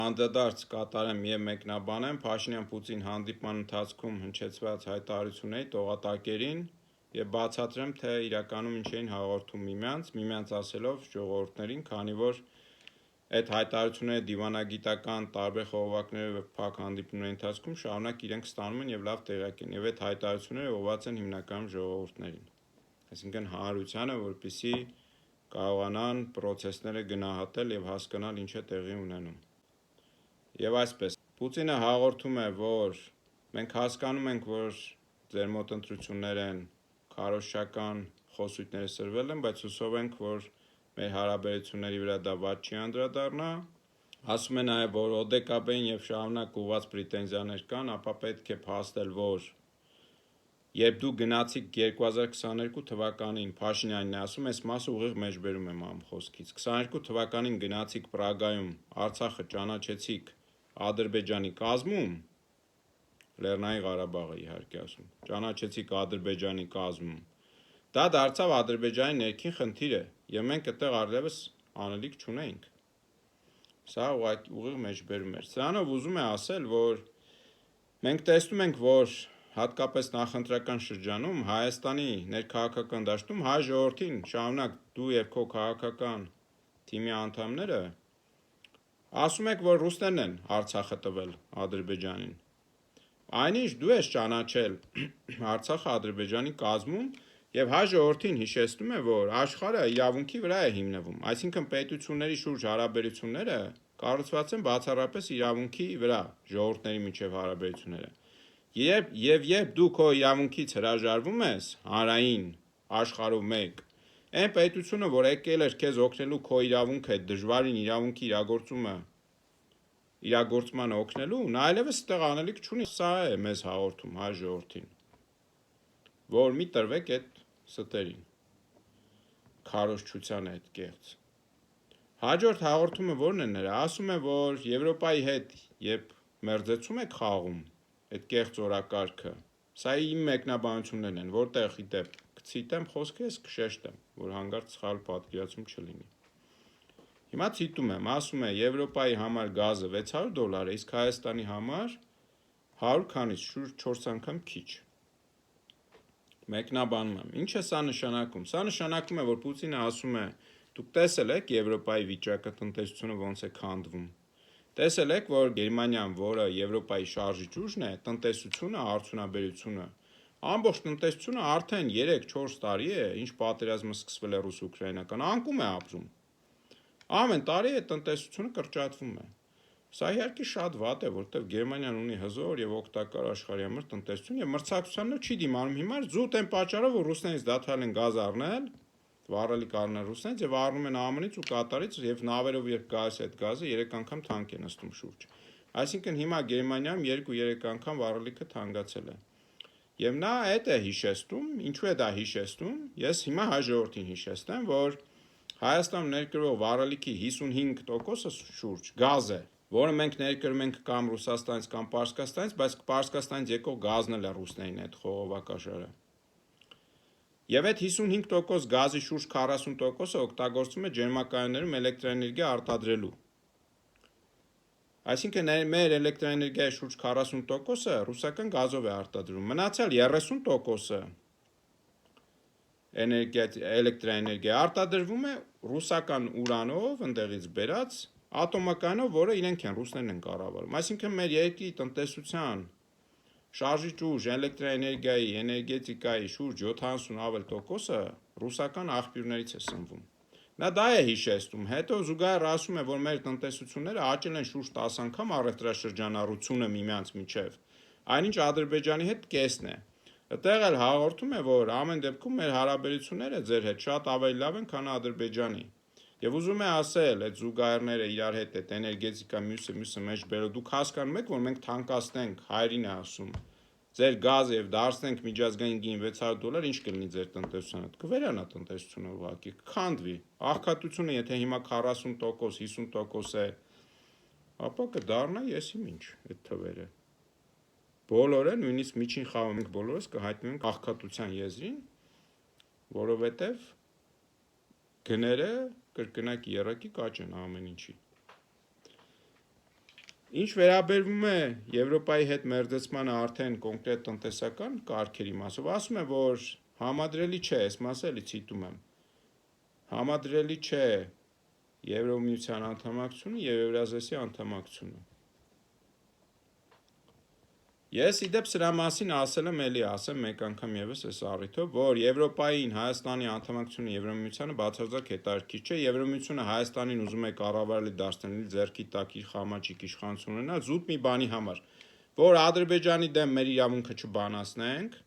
Անդրադարձ կատարեմ եւ մեկնաբանեմ Փաշինյան-Պուտին հանդիպման ընթացքում հնչեցված հայտարարությունների տողատակերին եւ բացատրեմ, թե իրականում ինչ էին հաղորդում միմյանց ասելով ժողովուրդներին, քանի որ այդ հայտարարությունները դիվանագիտական տարբեր խողովակներով եւ փակ հանդիպումների ընթացքում շարունակ իրենք ստանում են եւ լավ տեղյակ են, եւ այդ հայտարարությունները ուղղված են հիմնականում ժողովուրդներին, այսինքն հանրությանը, որպեսզի կարողանան process-ները գնահատել եւ հասկանալ ինչ է տեղի ունենում։ Եվ այսպես, Պուտինը հաղորդում է, որ մենք հասկանում ենք, որ ձեր մոտ ընտրություններ են, քարոզչական խոսույթները սրվել են, բայց հուսով ենք, որ մեր հարաբերությունների վրա դա վատ չի անդրադառնա։ Ասում է նաև, որ ՕԴԿԲ-ին եւ շարունակ ուղղված պրետենզիաներ կան, ապա պետք է փաստել, որ երբ դու գնացիք 2022 թվականին, Փաշինյանն է ասում, այս մասը ուղիղ մեջբերում եմ ամ խոսքից, 22 թվականին գնացիք Պրագայում, Արցախը ճանաչեցիք Ադրբեջանի կազմում, Լեռնային Ղարաբաղը իհարկե ասում, ճանաչեցիք Ադրբեջանի կազմում, դա դարձավ Ադրբեջանի ներքին խնդիրը, եւ մենք այդտեղ առլևս անելիք չունենք։ Սա ուղիղ մեջբերում էր։ Սրանով ուզում է ասել, որ մենք տեսնում ենք, որ հատկապես նախընտրական շրջանում Հայաստանի ներքաղաքական դաշտում հայ ժողովրդին շարունակ դու եւ քո քաղաքական թիմի անդամները ասում եք, որ ռուսներն են Արցախը տվել Ադրբեջանին։ Այնինչ դու ես ճանաչել Արցախը Ադրբեջանի կազմում եւ հայ ժողովրդին հիշեցնում է, որ աշխարհը իրավունքի վրա է հիմնվում, այսինքն պետությունների շուրջ հարաբերությունները կառուցված են բացառապես իրավունքի վրա, ժողովուրդների միջև հարաբերությունները։ Երբ դու քո իրավունքից հրաժարվում ես հանրային աշխարհով մեկ, այն պետությունը, որ եկել էր քեզ օգնելու քո իրավունքը, դժվարին իրավունքի իրագործմանը օգնելու, նա այլևս այդտեղ անելիք չունի։ Սա է մեզ հաղորդում հայ ժողովրդին, որ մի տրվեք այդ ստերին, քարոզչության այդ կեղծ։ Հաջորդ հաղորդումը ո՞րն է նրա, ասում է, որ Եվրոպայի հետ երբ մերձեցում եք խաղում, այդ կեղծ օրակարգը, սա իմ մեկնաբանություններն են, որտեղ իդեպ կցիտեմ խոսքը, ես կշեշտեմ, որ հանկարծ սխալ պատկերացում չլինի։ Հիմա ցիտում եմ, ասում է Եվրոպայի համար գազը $600 է, իսկ Հայաստանի համար 100 քանից շուրջ 4 անգամ քիչ։ Մեկնաբանում եմ, ինչ է սա նշանակում։ Սա նշանակում է, որ Պուտինը ասում է, դուք տեսել եք Եվրոպայի վիճակը, տնտեսությունը ոնց է քանդվում։ Տեսել եք, որ Գերմանիան, որը Եվրոպայի շարժիչ ուժն է, տնտեսությունը, արդյունաբերությունը, ամբողջ տնտեսությունը արդեն 3-4 տարի է, ինչ պատերազմը սկսվել է ռուս-ուկրաինական, անկում է ապրում։ Ամեն տարի է տնտեսությունը կրճատվում է։ Սա իհարկե շատ վատ է, որտեղ Գերմանիան ունի հզոր եւ օգտակար աշխարհի համար տնտեսություն եւ մրցակցությանը չի դիմանում հիմա զուտ այն պատճառով, որ ռուսներից դադարել են գազ առնել, վառելիք առնել ռուսներից եւ առնում են ԱՄՆ-ից ու Կատարից եւ նավերով երբ գալիս է այդ գազը 3 անգամ թանկ է նստում շուրջ։ Այսինքն հիմա Գերմանիայում 2-3 անգամ վառելիքը թանկացել է։ Եվ նա այդ է հիշեցնում, ինչու է դա հիշեցնում, ես հիմա հայ ժողովրդին հիշեցնեմ, որ Հայաստանում ներկրվող վառելիքի 55%-ը շուրջ գազ է, որը մենք ներկրում ենք կամ Ռուսաստանից կամ Պարսկաստանից, բայց Պարսկաստանից եկող գազն էլ է ռուսներին այդ խողովակաշարը։ Եվ այդ 55% գազի շուրջ 40%-ը օգտագործվում է ջերմակայաններում էլեկտրաէներգիա արտադրելու։ Այսինքն մեր էլեկտրաէներգիայի շուրջ 40%-ը ռուսական գազով է արտադրվում, մնացյալ 30%-ը էլեկտրաէներգիա արտադրվում է ռուսական ուրանով, ընդեղից բերած ատոմակայանով, որը իրենք են, ռուսներն են կառավարում։ Այսինքն մեր երկրի տնտեսության շարժիչ ուժ, էլեկտրաէներգիայի, էներգետիկայի շուրջ 70 ավել տոկոսը ռուսական աղբյուրներից է սնվում։ Նա դա է հիշեցնում, հետո զուգահեռ ասում է, որ մեր տնտեսությունները աճել են շուրջ 10 անգամ առևտրաշրջանառությունը միմյանց միջև, այնինչ Ադրբեջանի հետ կեսն է։ Այդտեղ էլ հաղորդում է, որ ամեն դեպքում մեր հարաբերությունները ձեր հետ շատ ավելի լավ են, քան Ադրբեջանի։ Եվ ուզում է ասել, այդ զուգահեռները իրար հետ այդ էներգետիկա մյուսը մեջ բերել, դուք հասկանում եք, որ մենք թանկացնենք, հայրին է ասում, ձեր գազը եւ դարձնենք միջազգային գին $600, ինչ կլինի ձեր տնտեսությանը։ Կվերանա տնտեսությունը ուղղակի, կքանդվի։ Աղքատությունը եթե հիմա 40%, 50% է, ապա կդառնա եսիմ ինչ այդ թվերը։ Բոլորը, նույնիսկ միջին խավը մենք բոլորս կհայտնվենք աղքատության եզրին, որովհետև գները կրկնակ երակի կաճ են ամեն ինչի։ Ինչ վերաբերվում է Եվրոպայի հետ մերձեցմանը արդեն կոնկրետ տնտեսական կարգերի մասով, ասում է, որ համադրելի չէ, այս մասը էլի ցիտում եմ, համադրելի չէ Եվրոմիության անդամակցությունը եւ Եվրազիասի անդամակցությունը։ Ես իդեպ սրա մասին ասել եմ, էլի ասեմ մեկ անգամ եւս այս առիթով, որ Եվրոպային Հայաստանի անդամակցությունը Եվրոմիությանը բացարձակ հետաքրքիր չէ, Եվրոմիությունը Հայաստանին ուզում է կառավարելի դարձնել, ձեռքի տակ իր խամաճիկ իշխանություն ունենալ զուտ մի բանի համար, որ Ադրբեջանի դեմ մեր իրավունքը չբանացնենք,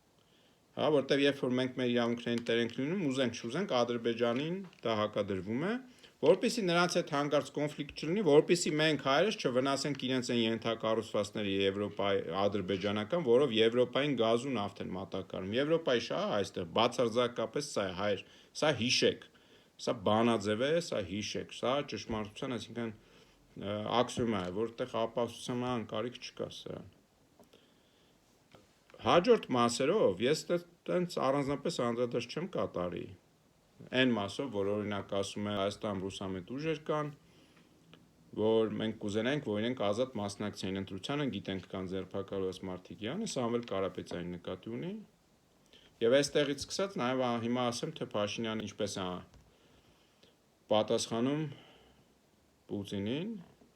հա, որտեվ երբ որ մենք մեր իրավունքներին տեր ենք լինում, ուզենք չուզենք Ադրբեջանին դա հակադրվում է, որպեսզի նրանց հետ հանգարց կոնֆլիկտ չլինի, որպեսզի մենք հայերս չվնասենք իրենց այն ենթակառուցվածքների Եվրոպայի ադրբեջանական, որով Եվրոպային գազ ու նավթ են մատակարարում։ Եվրոպայի շահը այստեղ բացարձակապես սա է, հայր, սա հիշեք, սա բանաձև է, սա հիշեք, սա ճշմարտության, այսինքն աքսիոմա է, որտեղ ապացուցման կարիք չկա սրան։ Հաջորդ մասերով ես տենց առանձնապես անդրադարձ չեմ կատարի այն մասով, որ օրինակ ասում է Հայաստան ռուսամետ ուժեր կան, որ մենք կուզենանք, որ իրենք ազատ մասնակցեն ընտրությանը, գիտենք կան ձերբակալված մարդիկ, յանը սա ամել Կարապետյանի նկատի ունի։ Եվ այստեղից սկսած նաև հիմա ասեմ, թե Փաշինյանը ինչպես է պատասխանում Պուտինին,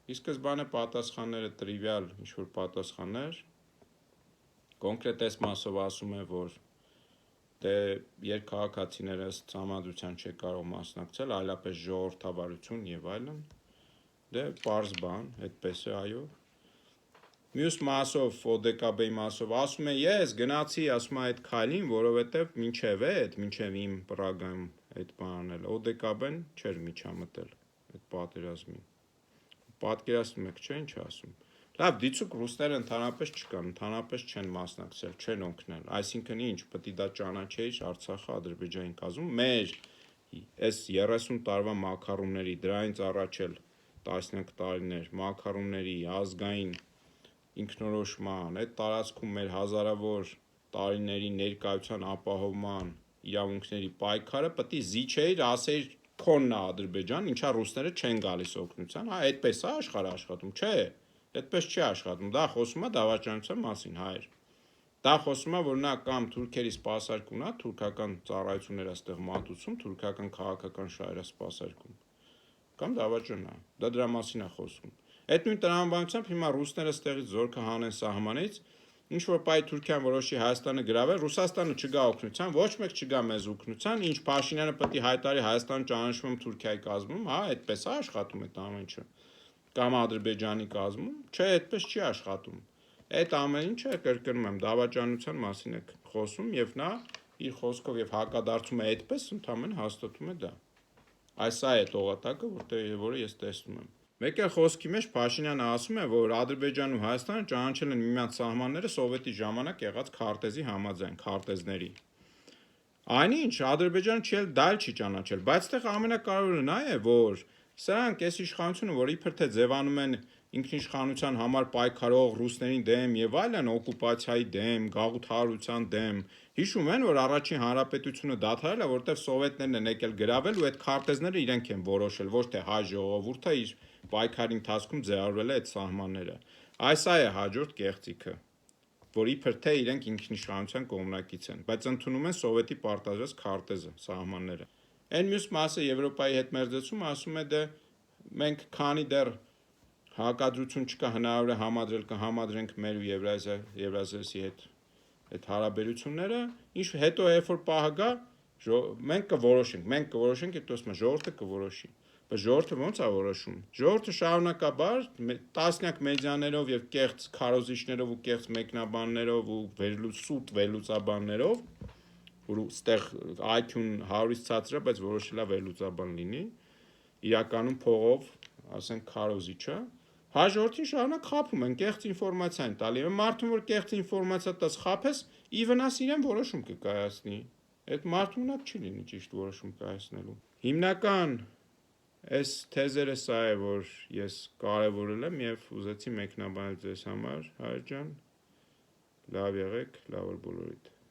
ի սկզբանե պատասխանները տրիվիալ ինչ-որ պատասխաններ, կոնկրետ այս մասով ասում է, որ դե երկքաղաքացիները ըստ համադրության չի կարող մասնակցել, այլապես ժողովրդավարություն եւ այլն, դե պարզ բան, այդպես է, այո։ Մյուս մասով, ODKB-ի մասով ասում է, ես գնացի, ասում է այդ քայլին, որովհետեւ մինչև իմ Պրագայում այդ բանն էլ ODKB-ն չէր միջամտել այդ պատերազմին։ Պատկերացնում եք, չէ՞ ինչ ասում։ Լավ, դիցուք ռուսները ընդհանրապես չկան, ընդհանրապես չեն մասնակցել, չեն օգնել, այսինքն ինչ, պետք է դա ճանաչեիր Արցախը Ադրբեջանի կազմում, մեր այս 30 տարվա մակարոնների, դրանից առաջ էլ տասնյակ տարիներ մակարոնների ազգային ինքնորոշման, այդ տարածքում մեր հազարավոր տարիների ներկայության ապահովման իրավունքների պայքարը պետք է զիջեիր, ասեիր քոնն է Ադրբեջան, ինչա ռուսները չեն գալիս օգնության, հա, այդպես է աշխարհը աշխատում, չէ։ Այդպես չի աշխատում, դա խոսում է դավաճանության մասին, հայր։ Դա խոսում է, որ նա կամ թուրքերի սպասարկումն է, թուրքական ծառայություններ այստեղ մատուցում, թուրքական քաղաքական շահերը սպասարկում, կամ դավաճան է, դա դրա մասին է խոսում։ Այդ նույն տրամաբանությամբ հիմա ռուսները այստեղից զորքը հանեն սահմանից, ինչ որ պայ Թուրքիան որոշի Հայաստանը գրավել, Ռուսաստանը չգա օգնության, ոչ մեկ չգա մեզ օգնության, ինչ Փաշինյանը պետք է հայտարարի Հայաստանը ճանաչվում Թուրքիայի կազմում, հա, այդպես է աշխատում այդ ամեն ինչը։ Կամ Ադրբեջանի կազմում, չէ, այդպես չի աշխատում։ Այդ ամեն ինչը կրկնում եմ, դավաճանության մասին է խոսում եւ նա իր խոսքով եւ հակադարձում է այդպես, ընդհանրապես հաստատում է դա։ Այս է այդ օղատակը, որը ես տեսնում եմ։ Մեկ էլ խոսքի մեջ Փաշինյանը ասում է, որ Ադրբեջանն ու Հայաստանը ճանաչել են միմյանց սահմանները սովետի ժամանակ եղած քարտեզի համաձայն, քարտեզների։ Այնինչ Ադրբեջանը չի ճանաչել, բայց այդտեղ ամենակարևորը նա է, որ սրանք այս իշխանությունը, որ իբր թե ձևանում են ինքնիշխանության համար պայքարող ռուսներին դեմ եւ այլն, օկուպացիայի դեմ, գաղութարարության դեմ, հիշում են, որ առաջին հանրապետությունը դադարել է, որտեղ սովետներն են եկել գրավել ու այդ քարտեզները իրենք են որոշել, ոչ թե հայ ժողովուրդը իր պայքարի ընթացքում ձեռարվել է այդ սահմանները։ Այս է հաջորդ կեղծիքը, որ իբր թե իրենք ինքնիշխանության կողմնակից են, բայց ընդունում են սովետի պարտադրած քարտեզը, սահմանները։ Այն մյուս մասը Եվրոպայի հետ մերձեցում ասում է դե մենք քանի դեռ հակադրություն չկա, հնարավոր է համադրել, կհամադրենք մեր ու Եվրազիասի հետ այդ հարաբերությունները, ինչ հետո երբ որ պահը գա, մենք կորոշենք, այդ ասում է ժողովուրդը կորոշի։ Բայց ժողովուրդը ո՞նց է որոշում։ Ժողովուրդը շարունակաբար տասնյակ մեդիաներով եւ կեղծ քարոզիչներով ու կեղծ մեկնաբաններով ու սուտ վերլուծաբաններով, որ ստեղ IQ-ն 100-ից ցածր է, բայց որոշել է վերլուծաբան լինի, իրականում փողով, ասենք քարոզիչը, հաջորդին շարունակ խափում են, կեղծ ինֆորմացիա են տալի։ Մարդուն որ կեղծ ինֆորմացիա տաս խափես, ի վնաս իրեն որոշում կկայացնի։ Այդ մարդու մնաք չի լինի ճիշտ որոշում կայացնելու։ Հիմնական այս թեզերը սա է, որ ես կարևորել եմ եւ ուզեցի մեկնաբանել ձեզ համար, հայր ջան, լավ եղեք, լավ օր բոլորիդ։